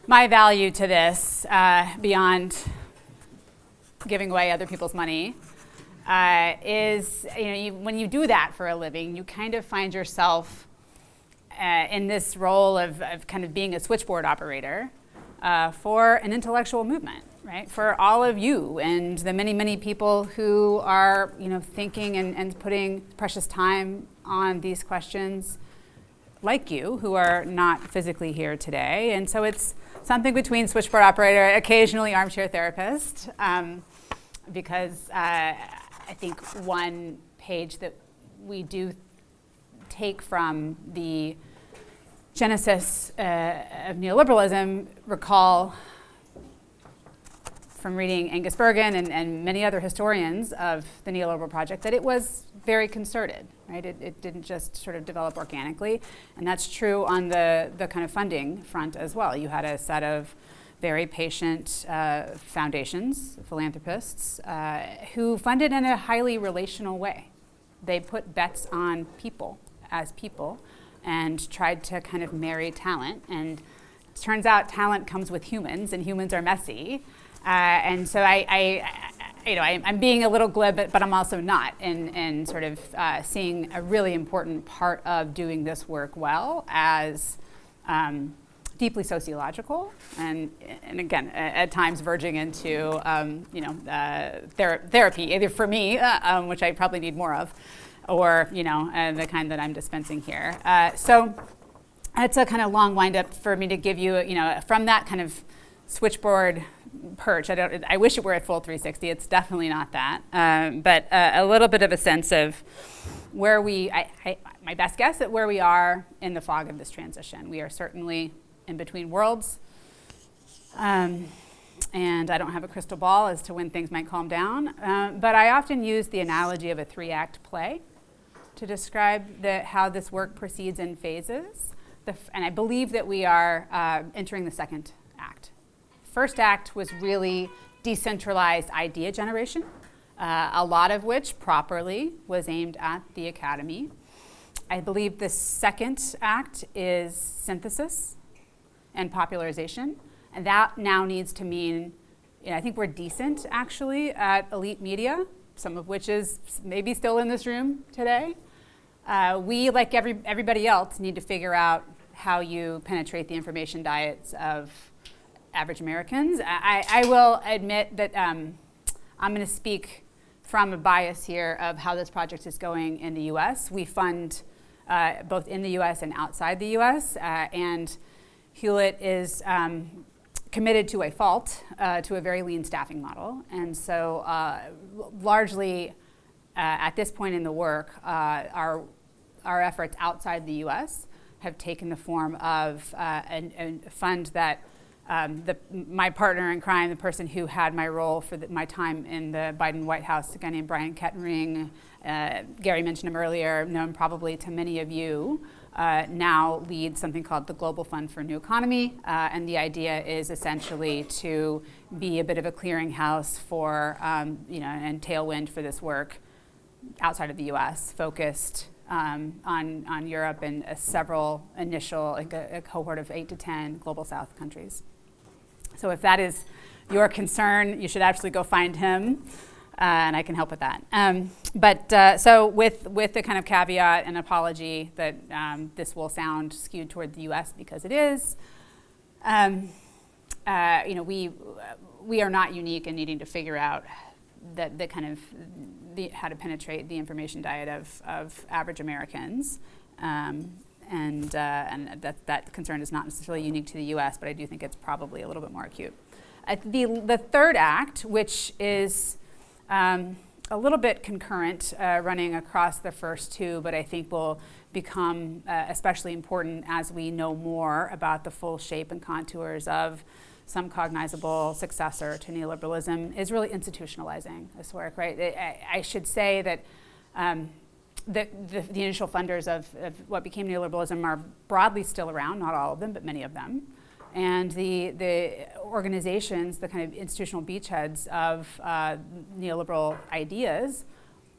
my value to this, beyond giving away other people's money, is when you do that for a living, you kind of find yourself in this role of kind of being a switchboard operator for an intellectual movement, right? For all of you and the many, many people who are thinking and putting precious time on these questions, like you, who are not physically here today. And so it's something between switchboard operator, occasionally armchair therapist, because I think one page that we do take from the genesis of neoliberalism, recall from reading Angus Bergen and many other historians of the neoliberal project, that it was very concerted, right? It didn't just sort of develop organically, and that's true on the kind of funding front as well. You had a set of very patient foundations, philanthropists, who funded in a highly relational way. They put bets on people as people and tried to kind of marry talent. And it turns out talent comes with humans, and humans are messy. And so I'm being a little glib, but I'm also not, in sort of seeing a really important part of doing this work well as deeply sociological, and again, at times verging into therapy, either for me, which I probably need more of, or the kind that I'm dispensing here. So it's a kind of long wind-up for me to give you, from that kind of switchboard perch. I wish it were a full 360. It's definitely not that, but a little bit of a sense of where my best guess at where we are in the fog of this transition. We are certainly in between worlds, and I don't have a crystal ball as to when things might calm down, but I often use the analogy of a 3-act play to describe how this work proceeds in phases, and I believe that we are entering the second act. First act was really decentralized idea generation, a lot of which properly was aimed at the academy. I believe the second act is synthesis and popularization, and that now needs to mean, I think we're decent actually at elite media, some of which is maybe still in this room today. We, like everybody else, need to figure out how you penetrate the information diets of average Americans. I will admit that I'm going to speak from a bias here of how this project is going in the US. We fund both in the US and outside the US, and Hewlett is committed to a fault, to a very lean staffing model. And so largely at this point in the work, our efforts outside the US have taken the form of a fund that my partner in crime, the person who had my role for my time in the Biden White House, a guy named Brian Kettering, Gary mentioned him earlier, known probably to many of you, now leads something called the Global Fund for a New Economy, and the idea is essentially to be a bit of a clearinghouse for, and tailwind for this work outside of the U.S., focused on Europe and several initial, a cohort of 8 to 10 Global South countries. So if that is your concern, you should actually go find him. And I can help with that. So with the kind of caveat and apology that this will sound skewed toward the U.S. because it is, we are not unique in needing to figure out how to penetrate the information diet of average Americans, and that concern is not necessarily unique to the U.S. But I do think it's probably a little bit more acute. The third act, which is a little bit concurrent, running across the first two, but I think will become especially important as we know more about the full shape and contours of some cognizable successor to neoliberalism, is really institutionalizing this work, right? I should say that the initial funders of what became neoliberalism are broadly still around, not all of them, but many of them. And the organizations, the kind of institutional beachheads of neoliberal ideas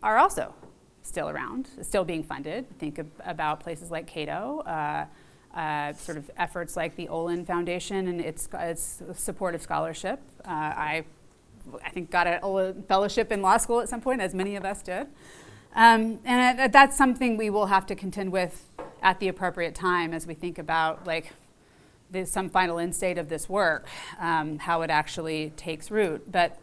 are also still around, still being funded. Think about places like Cato, sort of efforts like the Olin Foundation and its supportive scholarship. I think got a Olin fellowship in law school at some point, as many of us did. And that's something we will have to contend with at the appropriate time as we think about some final end state of this work, how it actually takes root. But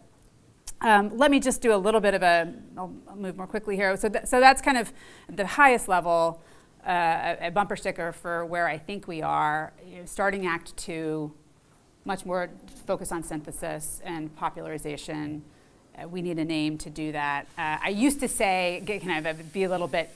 let me just do a little bit of I'll move more quickly here. So that's kind of the highest level, a bumper sticker for where I think we are. Starting Act 2, much more focus on synthesis and popularization. We need a name to do that. I used to say, kind of be a little bit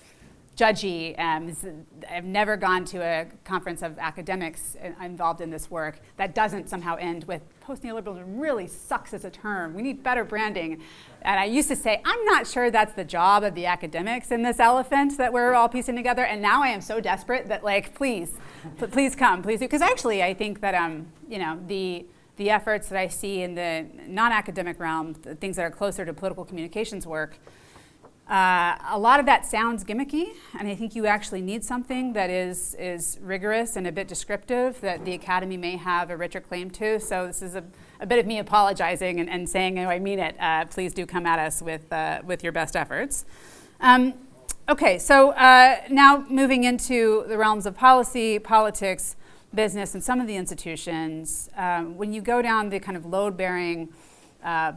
judgy. I've never gone to a conference of academics involved in this work that doesn't somehow end with post-neoliberalism really sucks as a term. We need better branding. And I used to say, I'm not sure that's the job of the academics in this elephant that we're all piecing together. And now I am so desperate that please come, please do. Because actually I think that the efforts that I see in the non-academic realm, the things that are closer to political communications work, a lot of that sounds gimmicky, and I think you actually need something that is rigorous and a bit descriptive that the academy may have a richer claim to. So this is a bit of me apologizing and saying, I mean it. Please do come at us with your best efforts. Okay, so now moving into the realms of policy, politics, business, and some of the institutions. When you go down the kind of load-bearing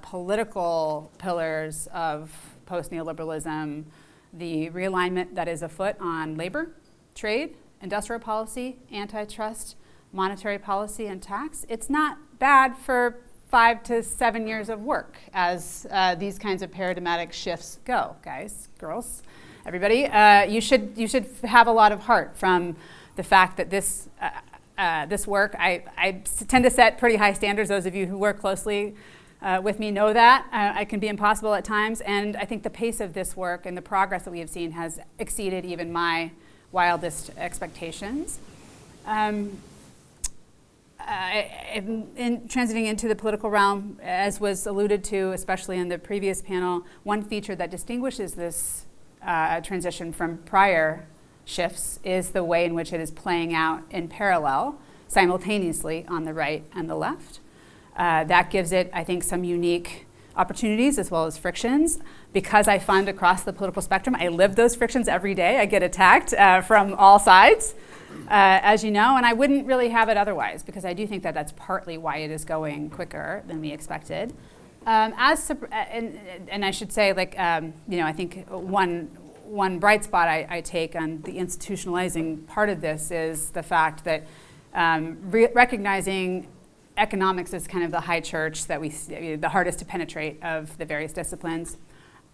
political pillars of post-neoliberalism, the realignment that is afoot on labor, trade, industrial policy, antitrust, monetary policy, and tax, it's not bad for 5 to 7 years of work as these kinds of paradigmatic shifts go. Guys, girls, everybody, you should have a lot of heart from the fact that this work, I tend to set pretty high standards. Those of you who work closely with me know that. It can be impossible at times, and I think the pace of this work and the progress that we have seen has exceeded even my wildest expectations. In transiting into the political realm, as was alluded to, especially in the previous panel, one feature that distinguishes this transition from prior shifts is the way in which it is playing out in parallel, simultaneously on the right and the left. That gives it, I think, some unique opportunities as well as frictions. Because I fund across the political spectrum, I live those frictions every day. I get attacked from all sides, as you know, and I wouldn't really have it otherwise, because I do think that that's partly why it is going quicker than we expected. And I should say, I think one bright spot I take on the institutionalizing part of this is the fact that recognizing economics is kind of the high church that we see, the hardest to penetrate of the various disciplines.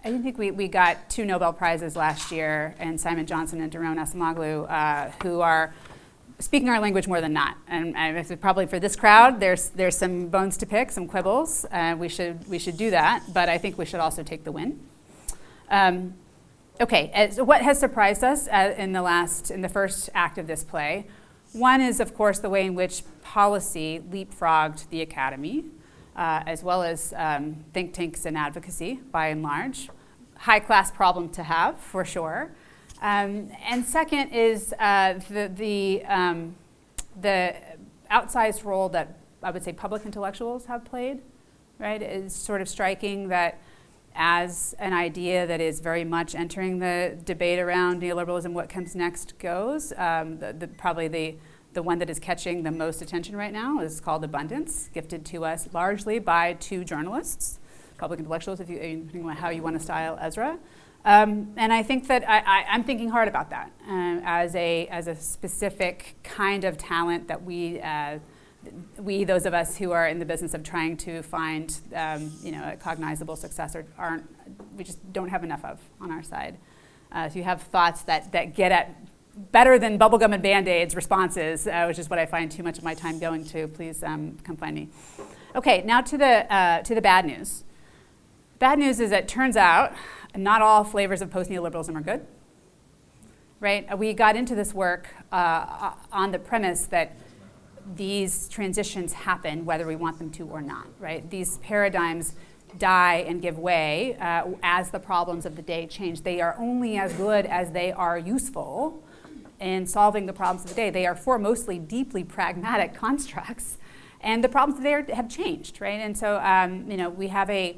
I think we got 2 Nobel Prizes last year, and Simon Johnson and Daron Acemoglu, who are speaking our language more than not. And probably for this crowd, there's some bones to pick, some quibbles. We should do that, but I think we should also take the win. Okay, so what has surprised us in the first act of this play? One is, of course, the way in which policy leapfrogged the academy, as well as think tanks and advocacy, by and large. High-class problem to have, for sure. And second is the outsized role that I would say public intellectuals have played, right? It's sort of striking that as an idea that is very much entering the debate around neoliberalism, what comes next goes. Probably the one that is catching the most attention right now is called Abundance, gifted to us largely by 2 journalists, public intellectuals, depending on how you want to style Ezra. And I think that I'm thinking hard about that as a specific kind of talent that we, those of us who are in the business of trying to find, a cognizable successor, we just don't have enough of on our side. So you have thoughts that get at better than bubblegum and Band-Aids responses, which is what I find too much of my time going to. Please come find me. Okay, now to the bad news. Bad news is that it turns out not all flavors of post-neoliberalism are good, right? We got into this work on the premise that these transitions happen whether we want them to or not, right? These paradigms die and give way as the problems of the day change. They are only as good as they are useful in solving the problems of the day. They are four mostly deeply pragmatic constructs, and the problems of the day have changed, right? And so, we have a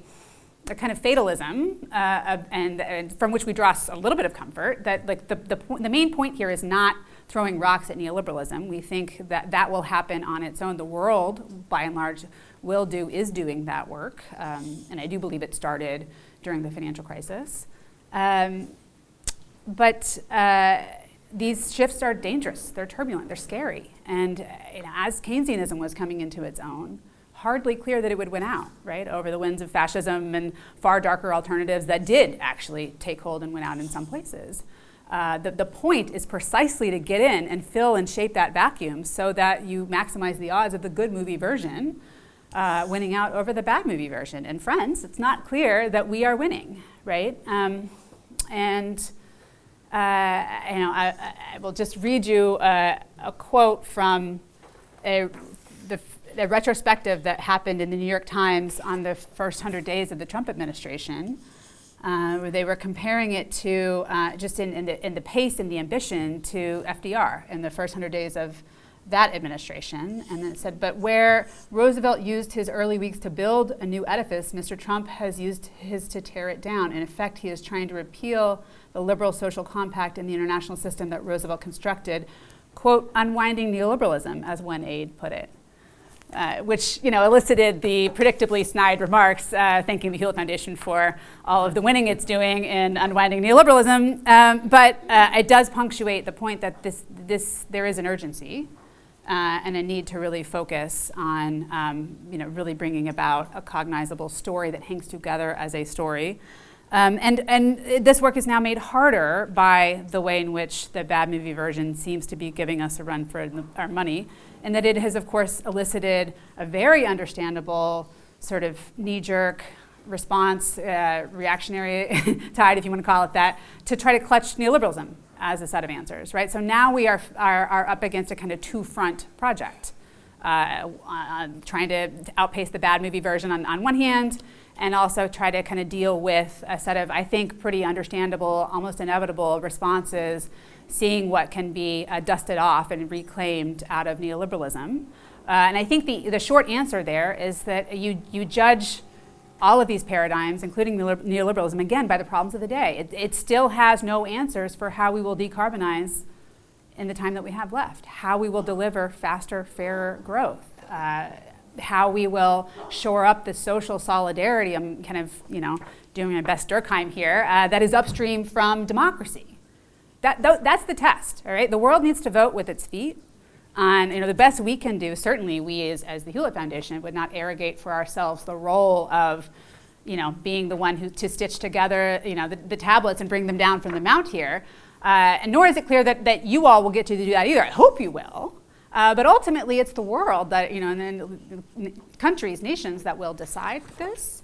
kind of fatalism, and from which we draw a little bit of comfort, that like the main point here is not throwing rocks at neoliberalism. We think that that will happen on its own. The world, by and large, is doing that work, and I do believe it started during the financial crisis. But these shifts are dangerous, they're turbulent, they're scary. And as Keynesianism was coming into its own, hardly clear that it would win out, right, over the winds of fascism and far darker alternatives that did actually take hold and win out in some places. The point is precisely to get in and fill and shape that vacuum so that you maximize the odds of the good movie version winning out over the bad movie version. And friends, it's not clear that we are winning, right? I will just read you a quote from a retrospective that happened in the New York Times on the first 100 days of the Trump administration, where they were comparing it to just in the pace and the ambition to FDR in the first 100 days of that administration. And it said, but where Roosevelt used his early weeks to build a new edifice, Mr. Trump has used his to tear it down. In effect, he is trying to repeal the liberal social compact in the international system that Roosevelt constructed, quote, unwinding neoliberalism, as one aide put it. Which elicited the predictably snide remarks, thanking the Hewlett Foundation for all of the winning it's doing in unwinding neoliberalism. But it does punctuate the point that there is an urgency and a need to really focus on really bringing about a cognizable story that hangs together as a story. And this work is now made harder by the way in which the bad movie version seems to be giving us a run for our money, and that it has, of course, elicited a very understandable sort of knee-jerk response, reactionary tide, if you want to call it that, to try to clutch neoliberalism as a set of answers, right? So now we are up against a kind of two-front project, trying to outpace the bad movie version on one hand, and also try to kind of deal with a set of, I think, pretty understandable, almost inevitable responses, seeing what can be dusted off and reclaimed out of neoliberalism. And I think the short answer there is that you judge all of these paradigms, including neoliberalism, again, by the problems of the day. It still has no answers for how we will decarbonize in the time that we have left, how we will deliver faster, fairer growth, how we will shore up the social solidarity. I'm kind of, doing my best Durkheim here, that is upstream from democracy. That's the test, all right? The world needs to vote with its feet. And the best we can do, certainly we as the Hewlett Foundation, would not arrogate for ourselves the role of, being the one to stitch together, the tablets and bring them down from the mount here. And nor is it clear that you all will get to do that either. I hope you will. But ultimately, it's the world that, and then countries, nations that will decide this.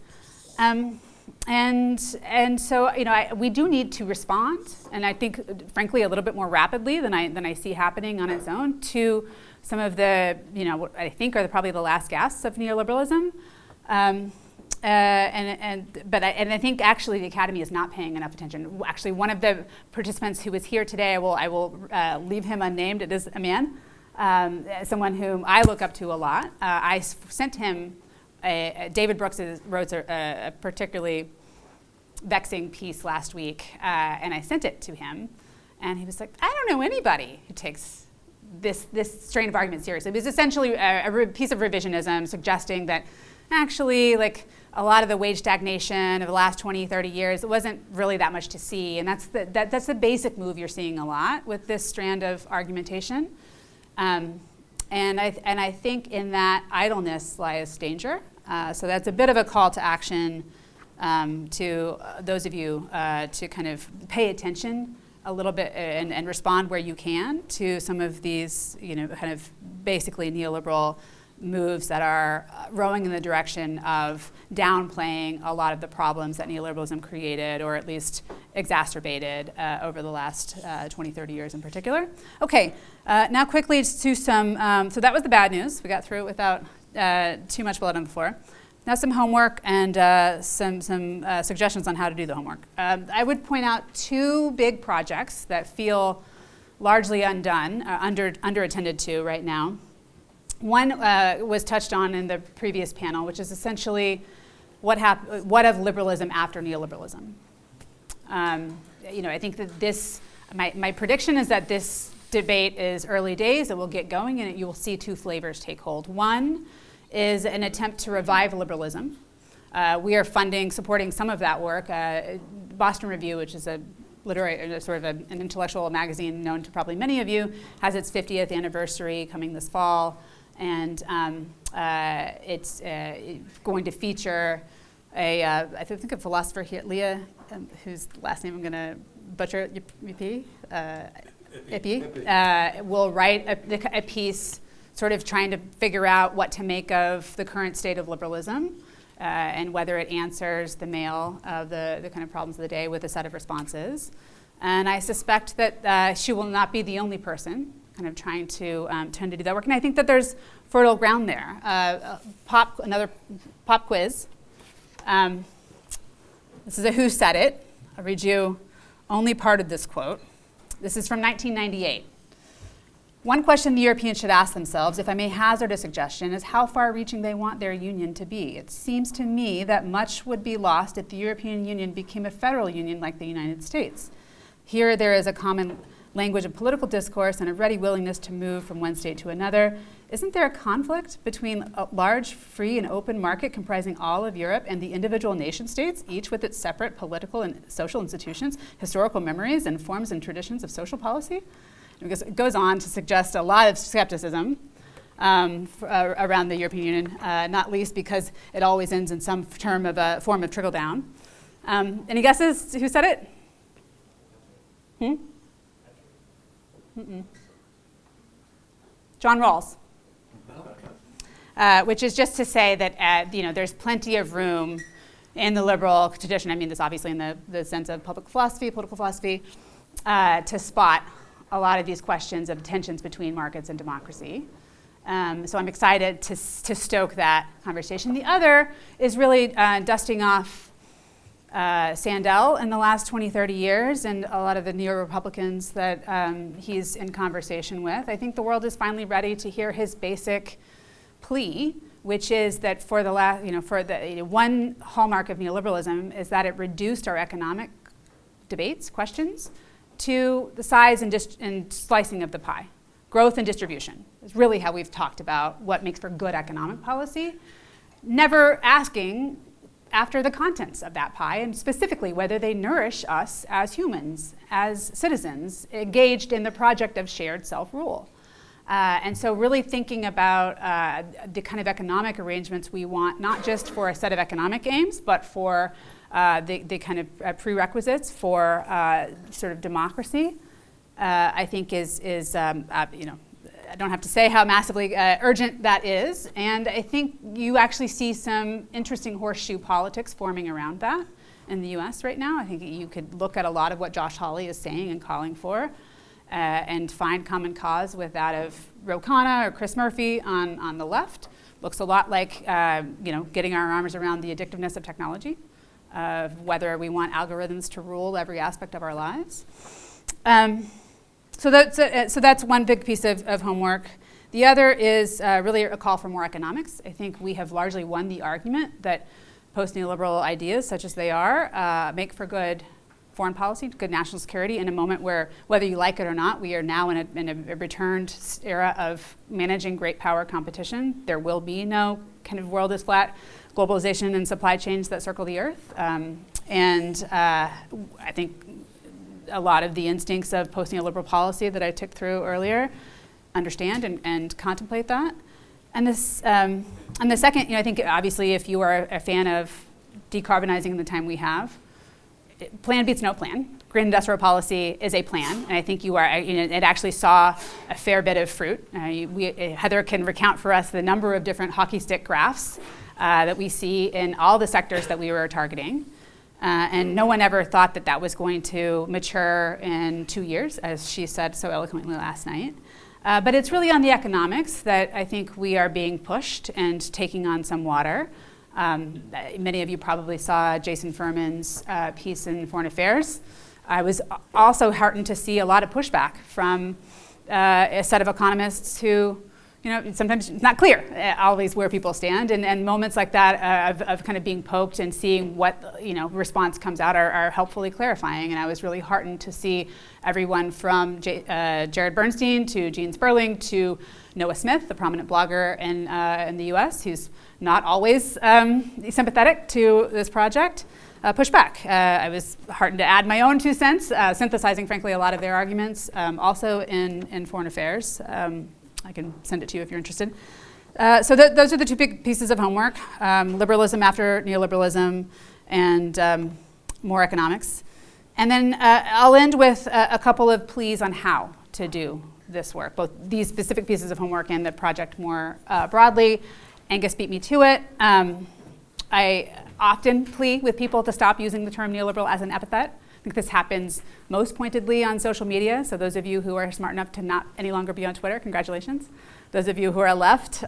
And so, we do need to respond, and I think, frankly, a little bit more rapidly than I see happening on its own, to some of the, what I think are probably the last gasps of neoliberalism. But I think actually the Academy is not paying enough attention. Actually, one of the participants who was here today, I will leave him unnamed. It is a man, someone whom I look up to a lot. I sent him. David Brooks wrote a particularly vexing piece last week, and I sent it to him, and he was like, I don't know anybody who takes this strain of argument seriously. It was essentially a piece of revisionism suggesting that actually, like, a lot of the wage stagnation of the last 20, 30 years, it wasn't really that much to see, and that's the basic move you're seeing a lot with this strand of argumentation. And I think in that idleness lies danger. So that's a bit of a call to action to those of you to kind of pay attention a little bit and respond where you can to some of these, kind of basically neoliberal moves that are rowing in the direction of downplaying a lot of the problems that neoliberalism created, or at least exacerbated over the last 20, 30 years in particular. Okay, now quickly to some, so that was the bad news. We got through it without too much blood on the floor. Now some homework and some suggestions on how to do the homework. I would point out two big projects that feel largely undone, underattended to right now. One was touched on in the previous panel, which is essentially what of liberalism after neoliberalism. I think that my prediction is that this debate is early days. It will get going, and you will see two flavors take hold. One is an attempt to revive liberalism. We are supporting some of that work. Boston Review, which is a literary, sort of an intellectual magazine known to probably many of you, has its 50th anniversary coming this fall, and it's going to feature I think a philosopher here, Leah, whose last name I'm going to butcher, Ippy, will write a piece sort of trying to figure out what to make of the current state of liberalism and whether it answers the mail of the kind of problems of the day with a set of responses. And I suspect that she will not be the only person kind of trying to do that work. And I think that there's fertile ground there. Another pop quiz. This is a Who Said It. I'll read you only part of this quote. This is from 1998. One question the Europeans should ask themselves, if I may hazard a suggestion, is how far-reaching they want their union to be. It seems to me that much would be lost if the European Union became a federal union like the United States. Here there is a common language of political discourse and a ready willingness to move from one state to another. Isn't there a conflict between a large, free, and open market comprising all of Europe and the individual nation states, each with its separate political and social institutions, historical memories, and forms and traditions of social policy? Because it goes on to suggest a lot of skepticism around the European Union, not least because it always ends in some form of trickle down. Any guesses who said it? John Rawls. Which is just to say that there's plenty of room in the liberal tradition, I mean this obviously in the sense of political philosophy, to spot a lot of these questions of tensions between markets and democracy. So I'm excited to stoke that conversation. The other is really dusting off Sandel in the last 20, 30 years and a lot of the neo-Republicans that he's in conversation with. I think the world is finally ready to hear his basic plea, which is that for the one hallmark of neoliberalism is that it reduced our economic questions, to the size and slicing of the pie. Growth and distribution is really how we've talked about what makes for good economic policy, never asking after the contents of that pie, and specifically whether they nourish us as humans, as citizens, engaged in the project of shared self-rule. And so really thinking about the kind of economic arrangements we want, not just for a set of economic aims, but for the kind of prerequisites for sort of democracy, I think is I don't have to say how massively urgent that is. And I think you actually see some interesting horseshoe politics forming around that in the US right now. I think you could look at a lot of what Josh Hawley is saying and calling for and find common cause with that of Ro Khanna or Chris Murphy on the left. Looks a lot like getting our arms around the addictiveness of technology, of whether we want algorithms to rule every aspect of our lives. So that's one big piece of homework. The other is really a call for more economics. I think we have largely won the argument that post-neoliberal ideas, such as they are, make for good foreign policy, good national security in a moment where, whether you like it or not, we are now in a returned era of managing great power competition. There will be no kind of world is flat globalization and supply chains that circle the earth. I think a lot of the instincts of post-neoliberal policy that I took through earlier understand and contemplate that. And the second, I think obviously if you are a fan of decarbonizing in the time we have, plan beats no plan. Green industrial policy is a plan, and I think you are. It actually saw a fair bit of fruit. Heather can recount for us the number of different hockey stick graphs that we see in all the sectors that we were targeting, and no one ever thought that was going to mature in 2 years, as she said so eloquently last night. But it's really on the economics that I think we are being pushed and taking on some water. Many of you probably saw Jason Furman's piece in Foreign Affairs I was also heartened to see a lot of pushback from a set of economists who, sometimes it's not clear always where people stand, and moments like that of kind of being poked and seeing what response comes out are helpfully clarifying. And I was really heartened to see everyone from Jared Bernstein to Gene Sperling to Noah Smith, the prominent blogger in the U.S., who's not always sympathetic to this project, push back. I was heartened to add my own 2 cents, synthesizing, frankly, a lot of their arguments, also in foreign affairs. I can send it to you if you're interested. So those are the 2 big pieces of homework, liberalism after neoliberalism and more economics. And then I'll end with a couple of pleas on how to do this work, both these specific pieces of homework and the project more broadly. Angus beat me to it. I often plea with people to stop using the term neoliberal as an epithet. I think this happens most pointedly on social media. So those of you who are smart enough to not any longer be on Twitter, congratulations. Those of you who are left,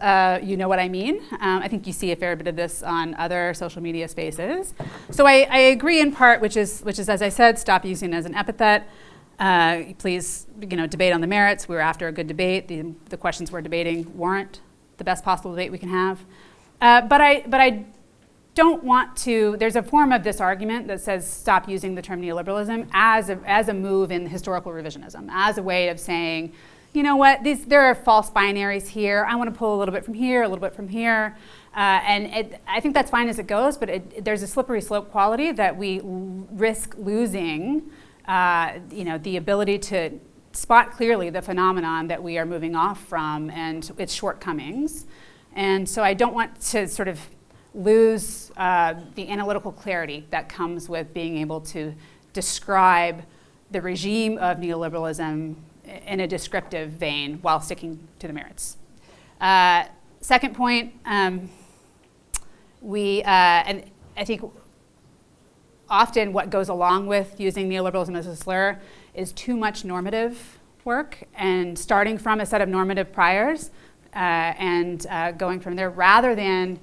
you know what I mean. I think you see a fair bit of this on other social media spaces. So I agree in part, which is, as I said, stop using it as an epithet. Please, debate on the merits. We were after a good debate. The questions we're debating warrant the best possible debate we can have. But I don't want to, there's a form of this argument that says stop using the term neoliberalism as a move in historical revisionism, as a way of saying, you know what, there are false binaries here. I want to pull a little bit from here, a little bit from here. I think that's fine as it goes, but there's a slippery slope quality that we risk losing, the ability to spot clearly the phenomenon that we are moving off from and its shortcomings. And so I don't want to sort of lose the analytical clarity that comes with being able to describe the regime of neoliberalism in a descriptive vein while sticking to the merits. Second point, and I think often what goes along with using neoliberalism as a slur is too much normative work and starting from a set of normative priors and going from there rather than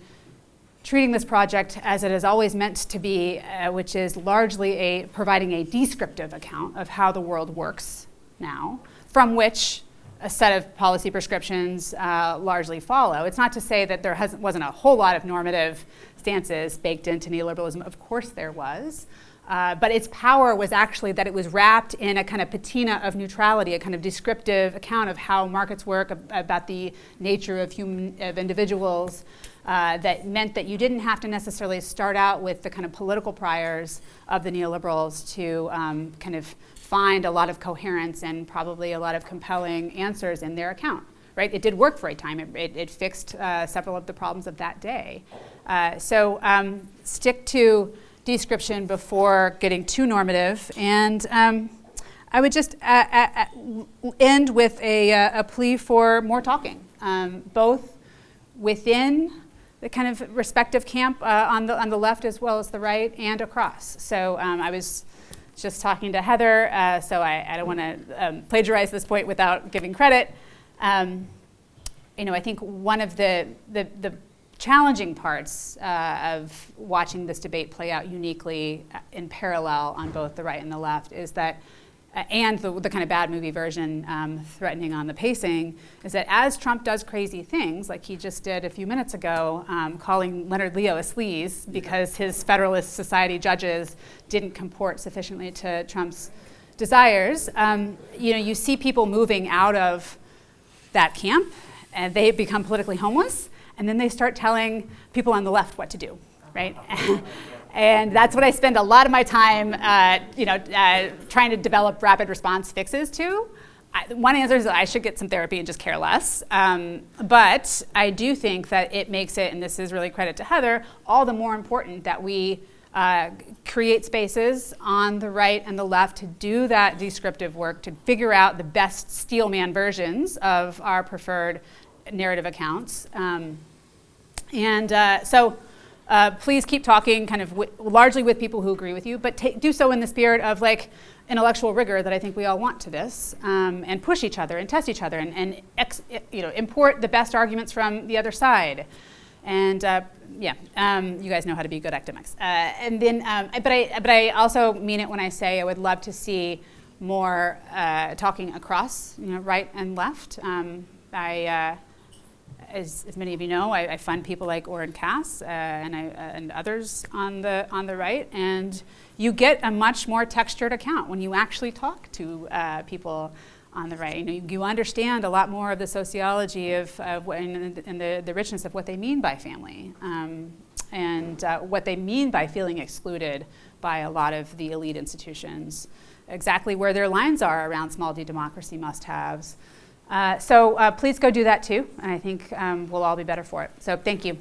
treating this project as it is always meant to be, which is largely providing a descriptive account of how the world works now, from which a set of policy prescriptions largely follow. It's not to say that there wasn't a whole lot of normative stances baked into neoliberalism. Of course there was. But its power was actually that it was wrapped in a kind of patina of neutrality, a kind of descriptive account of how markets work, about the nature of individuals, that meant that you didn't have to necessarily start out with the kind of political priors of the neoliberals to kind of find a lot of coherence and probably a lot of compelling answers in their account. Right? It did work for a time. It fixed several of the problems of that day. So stick to description before getting too normative. And I would just end with a plea for more talking, both within the kind of respective camp on the left as well as the right and across. So I was just talking to Heather, so I don't want to plagiarize this point without giving credit. I think one of the challenging parts of watching this debate play out uniquely in parallel on both the right and the left is that, and the kind of bad movie version threatening on the pacing, is that as Trump does crazy things, like he just did a few minutes ago, calling Leonard Leo a sleaze because his Federalist Society judges didn't comport sufficiently to Trump's desires, you see people moving out of that camp and they become politically homeless. And then they start telling people on the left what to do, right? And that's what I spend a lot of my time, trying to develop rapid response fixes to. One answer is that I should get some therapy and just care less. But I do think that it makes it, and this is really credit to Heather, all the more important that we create spaces on the right and the left to do that descriptive work, to figure out the best steelman versions of our preferred narrative accounts. So please keep talking kind of largely with people who agree with you, but do so in the spirit of like intellectual rigor that I think we all want to this, and push each other and test each other and import the best arguments from the other side. And you guys know how to be good academics. And then, but I also mean it when I say I would love to see more talking across, right and left. As many of you know, I fund people like Orrin Cass and others on the right, and you get a much more textured account when you actually talk to people on the right. You understand a lot more of the sociology of and the richness of what they mean by family, and what they mean by feeling excluded by a lot of the elite institutions, exactly where their lines are around small d democracy must-haves. So please go do that too, and I think we'll all be better for it. So thank you.